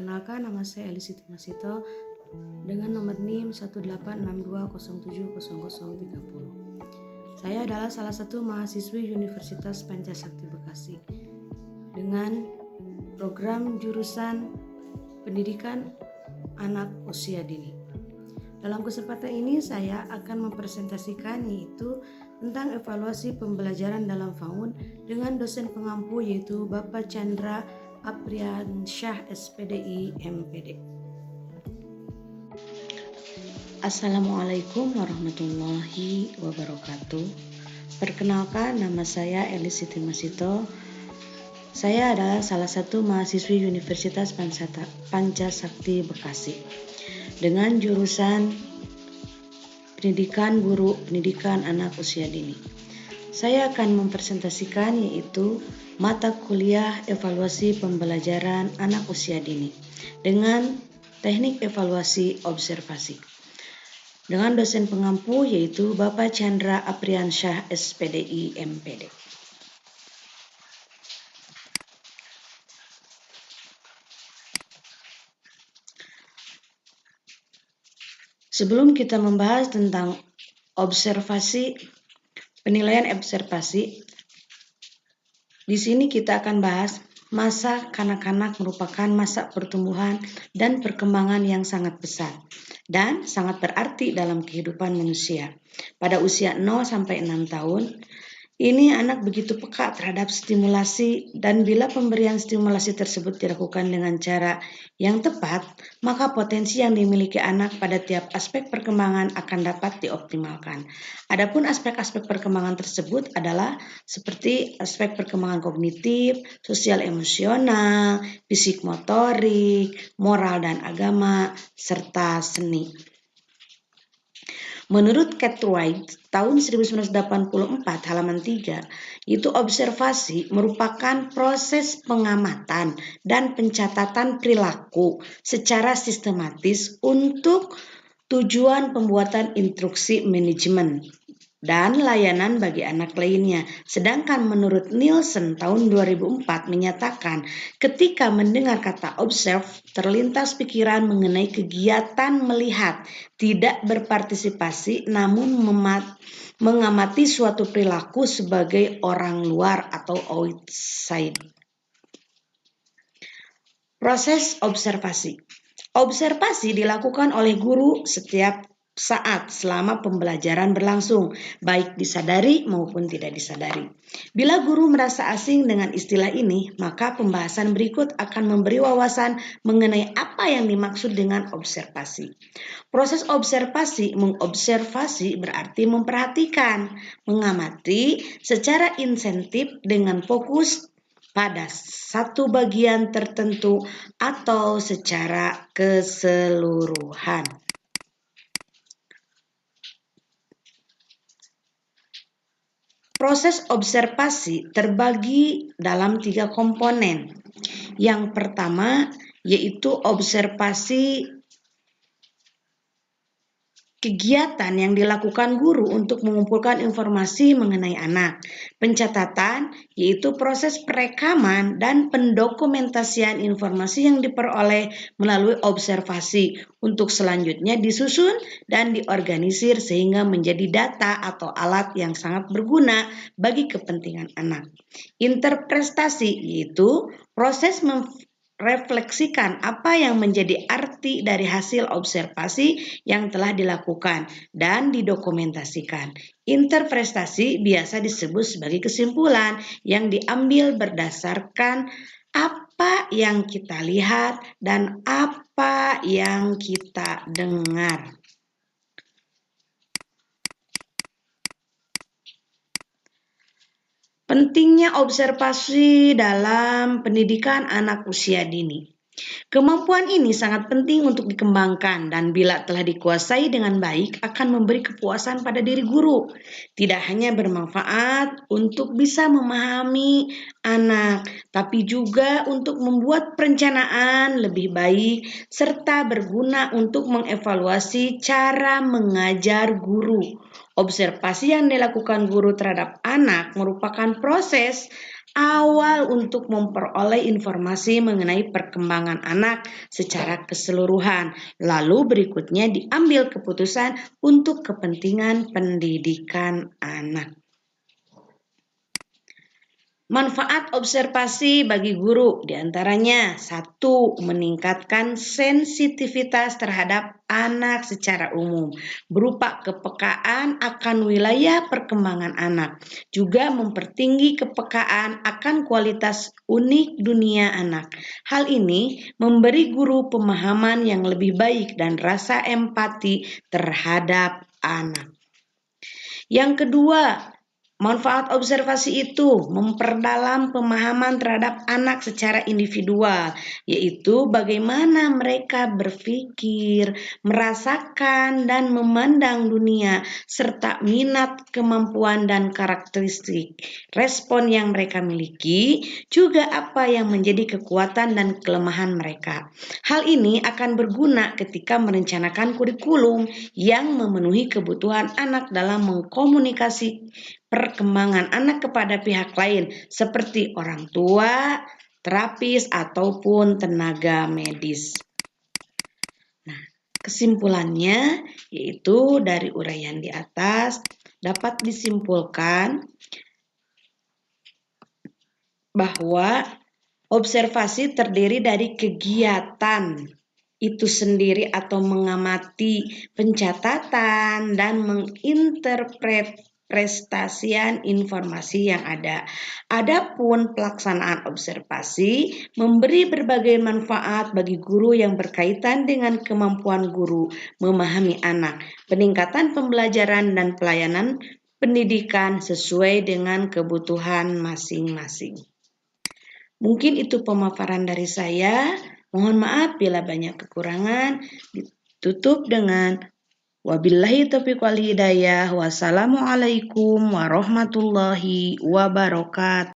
Perkenalkan, nama saya Elisiti Masito dengan nomor NIM 18620070030. Saya adalah salah satu mahasiswi Universitas Pancasakti Bekasi dengan program jurusan Pendidikan Anak Usia Dini. Dalam kesempatan ini saya akan mempresentasikan yaitu tentang evaluasi pembelajaran dalam FAUN dengan dosen pengampu yaitu Bapak Chandra Apriansyah SPDI MPD. Assalamualaikum warahmatullahi wabarakatuh. Perkenalkan, nama saya Elisiti Masito. Saya adalah salah satu mahasiswi Universitas Pancasakti Bekasi dengan jurusan Pendidikan Guru Pendidikan Anak Usia Dini. Saya akan mempresentasikan yaitu mata kuliah evaluasi pembelajaran anak usia dini dengan teknik evaluasi observasi. Dengan dosen pengampu yaitu Bapak Chandra Apriansyah SPDI MPD. Sebelum kita membahas tentang penilaian observasi, di sini kita akan bahas masa kanak-kanak merupakan masa pertumbuhan dan perkembangan yang sangat besar dan sangat berarti dalam kehidupan manusia. Pada usia 0 sampai 6 tahun, ini anak begitu peka terhadap stimulasi, dan bila pemberian stimulasi tersebut dilakukan dengan cara yang tepat, maka potensi yang dimiliki anak pada tiap aspek perkembangan akan dapat dioptimalkan. Adapun aspek-aspek perkembangan tersebut adalah seperti aspek perkembangan kognitif, sosial emosional, fisik motorik, moral dan agama, serta seni. Menurut Cartwright tahun 1984 halaman 3, itu observasi merupakan proses pengamatan dan pencatatan perilaku secara sistematis untuk tujuan pembuatan instruksi manajemen dan layanan bagi anak lainnya. Sedangkan menurut Nielsen tahun 2004 menyatakan ketika mendengar kata observe, terlintas pikiran mengenai kegiatan melihat, tidak berpartisipasi namun mengamati suatu perilaku sebagai orang luar atau outside. Proses observasi. Observasi dilakukan oleh guru setiap saat selama pembelajaran berlangsung, baik disadari maupun tidak disadari. Bila guru merasa asing dengan istilah ini, maka pembahasan berikut akan memberi wawasan mengenai apa yang dimaksud dengan observasi. Proses mengobservasi berarti memperhatikan, mengamati secara intensif dengan fokus pada satu bagian tertentu atau secara keseluruhan. Proses observasi terbagi dalam 3 komponen. Yang pertama yaitu observasi kegiatan yang dilakukan guru untuk mengumpulkan informasi mengenai anak. Pencatatan yaitu proses perekaman dan pendokumentasian informasi yang diperoleh melalui observasi untuk selanjutnya disusun dan diorganisir sehingga menjadi data atau alat yang sangat berguna bagi kepentingan anak. Interpretasi yaitu proses refleksikan apa yang menjadi arti dari hasil observasi yang telah dilakukan dan didokumentasikan. Interpretasi biasa disebut sebagai kesimpulan yang diambil berdasarkan apa yang kita lihat dan apa yang kita dengar. Pentingnya observasi dalam pendidikan anak usia dini. Kemampuan ini sangat penting untuk dikembangkan dan bila telah dikuasai dengan baik akan memberi kepuasan pada diri guru. Tidak hanya bermanfaat untuk bisa memahami anak, tapi juga untuk membuat perencanaan lebih baik serta berguna untuk mengevaluasi cara mengajar guru. Observasi yang dilakukan guru terhadap anak merupakan proses awal untuk memperoleh informasi mengenai perkembangan anak secara keseluruhan. Lalu berikutnya diambil keputusan untuk kepentingan pendidikan anak. Manfaat observasi bagi guru diantaranya 1. Meningkatkan sensitivitas terhadap anak secara umum berupa kepekaan akan wilayah perkembangan anak, juga mempertinggi kepekaan akan kualitas unik dunia anak. Hal ini memberi guru pemahaman yang lebih baik dan rasa empati terhadap anak. Yang kedua, manfaat observasi itu memperdalam pemahaman terhadap anak secara individual, yaitu bagaimana mereka berpikir, merasakan, dan memandang dunia, serta minat, kemampuan, dan karakteristik respon yang mereka miliki, juga apa yang menjadi kekuatan dan kelemahan mereka. Hal ini akan berguna ketika merencanakan kurikulum yang memenuhi kebutuhan anak dalam mengkomunikasi perkembangan anak kepada pihak lain seperti orang tua, terapis, ataupun tenaga medis. Nah, kesimpulannya yaitu dari uraian di atas dapat disimpulkan bahwa observasi terdiri dari kegiatan itu sendiri atau mengamati, pencatatan, dan menginterpretasian informasi yang ada. Adapun pelaksanaan observasi memberi berbagai manfaat bagi guru yang berkaitan dengan kemampuan guru memahami anak, peningkatan pembelajaran dan pelayanan pendidikan sesuai dengan kebutuhan masing-masing. Mungkin itu pemaparan dari saya. Mohon maaf bila banyak kekurangan. Ditutup dengan wabillahi taufiq wal hidayah. Wassalamualaikum warahmatullahi wabarakatuh.